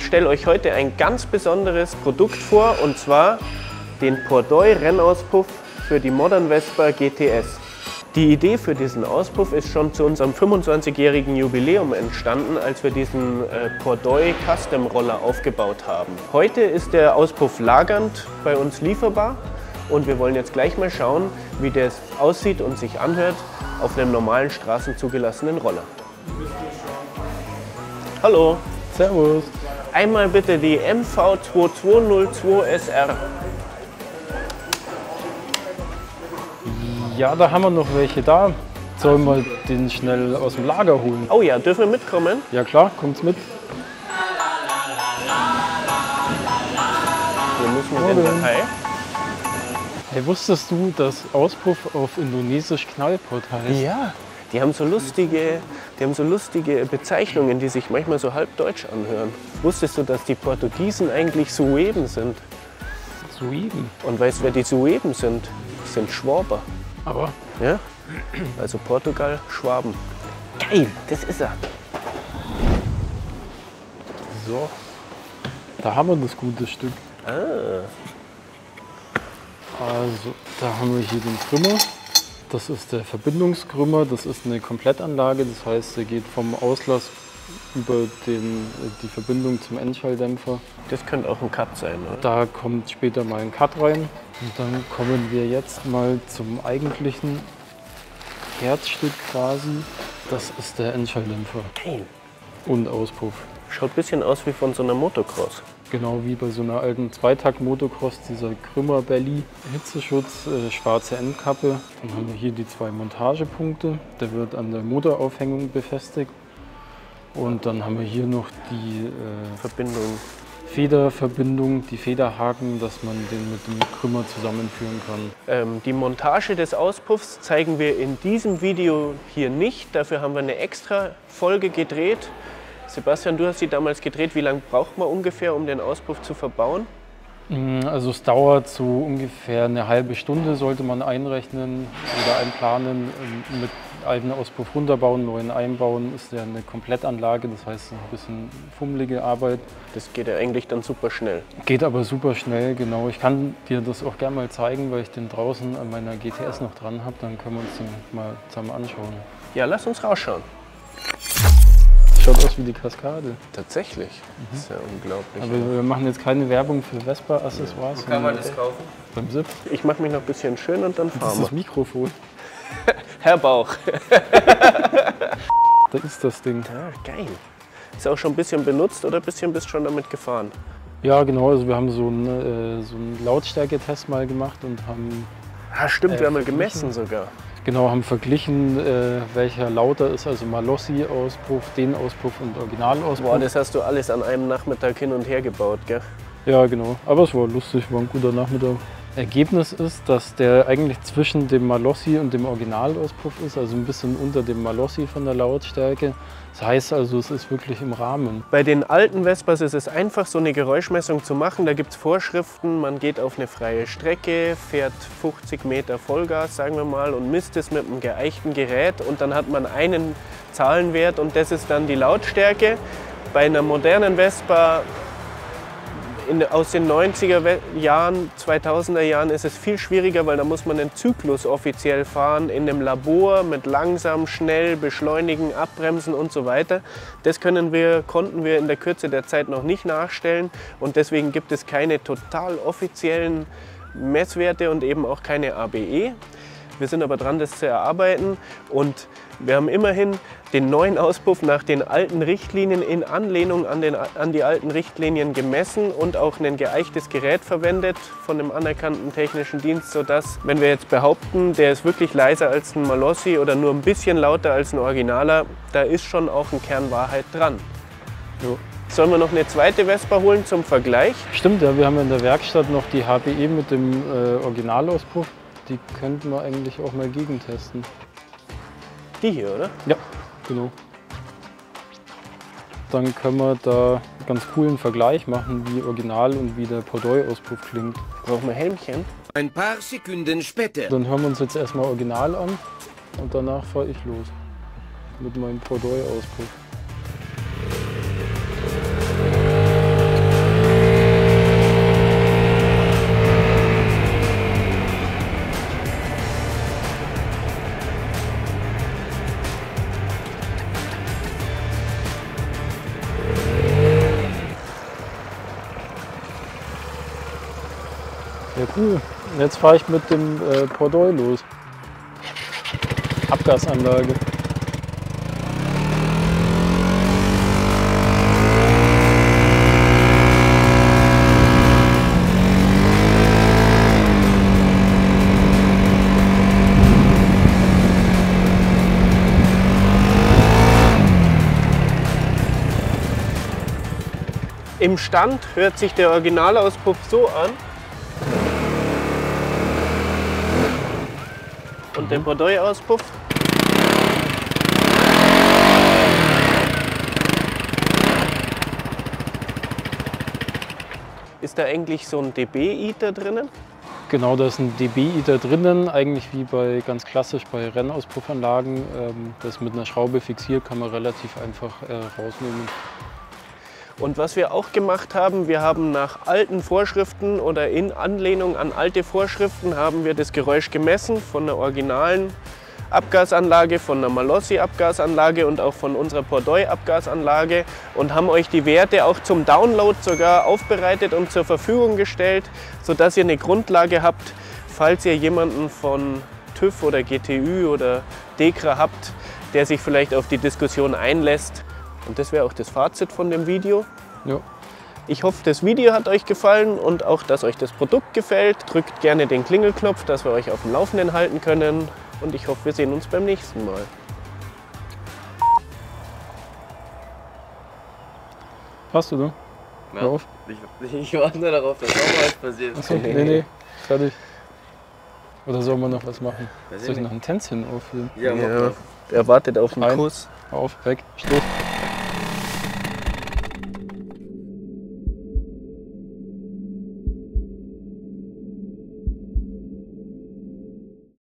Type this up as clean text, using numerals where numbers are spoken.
stelle euch heute ein ganz besonderes Produkt vor, und zwar den Pordoi Rennauspuff für die Modern Vespa GTS. Die Idee für diesen Auspuff ist schon zu unserem 25-jährigen Jubiläum entstanden, als wir diesen Pordoi Custom Roller aufgebaut haben. Heute ist der Auspuff lagernd bei uns lieferbar und wir wollen jetzt gleich mal schauen, wie das aussieht und sich anhört auf einem normalen straßenzugelassenen Roller. Hallo. Servus. Einmal bitte die MV2202SR. Ja, da haben wir noch welche da. Sollen wir den schnell aus dem Lager holen? Oh ja, dürfen wir mitkommen? Ja klar, kommt's mit. Wir müssen in den Datei. Hey, wusstest du, dass Auspuff auf Indonesisch Knallpot heißt? Ja, die haben so lustige Bezeichnungen, die sich manchmal so halb deutsch anhören. Wusstest du, dass die Portugiesen eigentlich Sueben sind? Sueben? Und weißt du, wer die Sueben sind? Das sind Schwaber. Aber? Ja? Also Portugal, Schwaben. Geil, das ist er. So, da haben wir das gute Stück. Ah. Also, da haben wir hier den Krümmer. Das ist der Verbindungskrümmer. Das ist eine Komplettanlage. Das heißt, er geht vom Auslass über die Verbindung zum Endschalldämpfer. Das könnte auch ein Cut sein, oder? Da kommt später mal ein Cut rein. Und dann kommen wir jetzt mal zum eigentlichen Herzstück quasi. Das ist der Endschalldämpfer. Geil. Und Auspuff. Schaut ein bisschen aus wie von so einer Motocross. Genau wie bei so einer alten Zweitakt-Motocross, dieser Krümmer-Belly. Hitzeschutz, schwarze Endkappe. Dann haben wir hier die zwei Montagepunkte. Der wird an der Motoraufhängung befestigt. Und dann haben wir hier noch die Federverbindung, die Federhaken, dass man den mit dem Krümmer zusammenführen kann. Die Montage des Auspuffs zeigen wir in diesem Video hier nicht. Dafür haben wir eine extra Folge gedreht. Sebastian, du hast sie damals gedreht. Wie lange braucht man ungefähr, um den Auspuff zu verbauen? Also es dauert so ungefähr eine halbe Stunde, sollte man einrechnen oder einplanen. Mit alten Auspuff runterbauen, neuen einbauen, ist ja eine Komplettanlage, das heißt ein bisschen fummelige Arbeit. Das geht ja eigentlich dann super schnell. Geht aber super schnell, genau. Ich kann dir das auch gerne mal zeigen, weil ich den draußen an meiner GTS noch dran habe. Dann können wir uns den mal zusammen anschauen. Ja, lass uns rausschauen. Schaut aus wie die Kaskade. Tatsächlich. Das ist ja unglaublich. Aber wir machen jetzt keine Werbung für Vespa-Accessoires. Wo kann man das kaufen? Beim SIP. Ich mache mich noch ein bisschen schön und dann Das fahren ist wir. das Mikrofon. Herr Bauch. Da ist das Ding. Ah, geil. Ist auch schon ein bisschen benutzt oder bist schon damit gefahren? Ja, genau. Also wir haben so einen Lautstärketest mal gemacht und haben... Ah, stimmt, wir haben mal gemessen sogar. Genau, haben verglichen, welcher lauter ist, also Malossi-Auspuff, den Auspuff und Originalauspuff. Boah, das hast du alles an einem Nachmittag hin und her gebaut, gell? Ja, genau. Aber es war lustig, war ein guter Nachmittag. Ergebnis ist, dass der eigentlich zwischen dem Malossi und dem Originalauspuff ist, also ein bisschen unter dem Malossi von der Lautstärke. Das heißt also, es ist wirklich im Rahmen. Bei den alten Vespas ist es einfach, so eine Geräuschmessung zu machen. Da gibt es Vorschriften, man geht auf eine freie Strecke, fährt 50 Meter Vollgas, sagen wir mal, und misst es mit einem geeichten Gerät. Und dann hat man einen Zahlenwert und das ist dann die Lautstärke. Bei einer modernen Vespa aus den 90er Jahren, 2000er Jahren ist es viel schwieriger, weil da muss man den Zyklus offiziell fahren, in einem Labor mit langsam, schnell, beschleunigen, abbremsen und so weiter. Das konnten wir in der Kürze der Zeit noch nicht nachstellen und deswegen gibt es keine total offiziellen Messwerte und eben auch keine ABE. Wir sind aber dran, das zu erarbeiten und wir haben immerhin den neuen Auspuff nach den alten Richtlinien in Anlehnung an die alten Richtlinien gemessen und auch ein geeichtes Gerät verwendet von einem anerkannten technischen Dienst, sodass, wenn wir jetzt behaupten, der ist wirklich leiser als ein Malossi oder nur ein bisschen lauter als ein Originaler, da ist schon auch ein Kern Wahrheit dran. Jo. Sollen wir noch eine zweite Vespa holen zum Vergleich? Stimmt, ja, wir haben in der Werkstatt noch die HPE mit dem Originalauspuff. Die könnten wir eigentlich auch mal gegentesten. Die hier, oder? Ja, genau. Dann können wir da einen ganz coolen Vergleich machen, wie Original und wie der Pordoi-Auspuff klingt. Brauchen wir Helmchen? Ein paar Sekunden später. Dann hören wir uns jetzt erstmal Original an und danach fahre ich los mit meinem Pordoi-Auspuff. Jetzt fahre ich mit dem Pordoi los. Abgasanlage. Im Stand hört sich der Originalauspuff so an. Und der Pordoi-Auspuff. Ist da eigentlich so ein dB-Eater drinnen? Genau, da ist ein dB-Eater drinnen, eigentlich wie bei ganz klassisch bei Rennausspuffanlagen. Das mit einer Schraube fixiert, kann man relativ einfach rausnehmen. Und was wir auch gemacht haben, wir haben nach alten Vorschriften oder in Anlehnung an alte Vorschriften haben wir das Geräusch gemessen von der originalen Abgasanlage, von der Malossi-Abgasanlage und auch von unserer Pordoi-Abgasanlage und haben euch die Werte auch zum Download sogar aufbereitet und zur Verfügung gestellt, sodass ihr eine Grundlage habt, falls ihr jemanden von TÜV oder GTÜ oder DEKRA habt, der sich vielleicht auf die Diskussion einlässt. Und das wäre auch das Fazit von dem Video. Ja. Ich hoffe, das Video hat euch gefallen und auch, dass euch das Produkt gefällt. Drückt gerne den Klingelknopf, dass wir euch auf dem Laufenden halten können. Und ich hoffe, wir sehen uns beim nächsten Mal. Passt du, ne? Ja. Hör auf. Ich warte nur darauf, dass auch was passiert. Achso, nee, fertig. Oder soll man noch was machen? Weiß ich Soll ich nicht. noch ein Tänzchen aufführen? Ja, mach Ja, mal. er wartet auf den Ein. Kuss. Auf, weg, Stoß.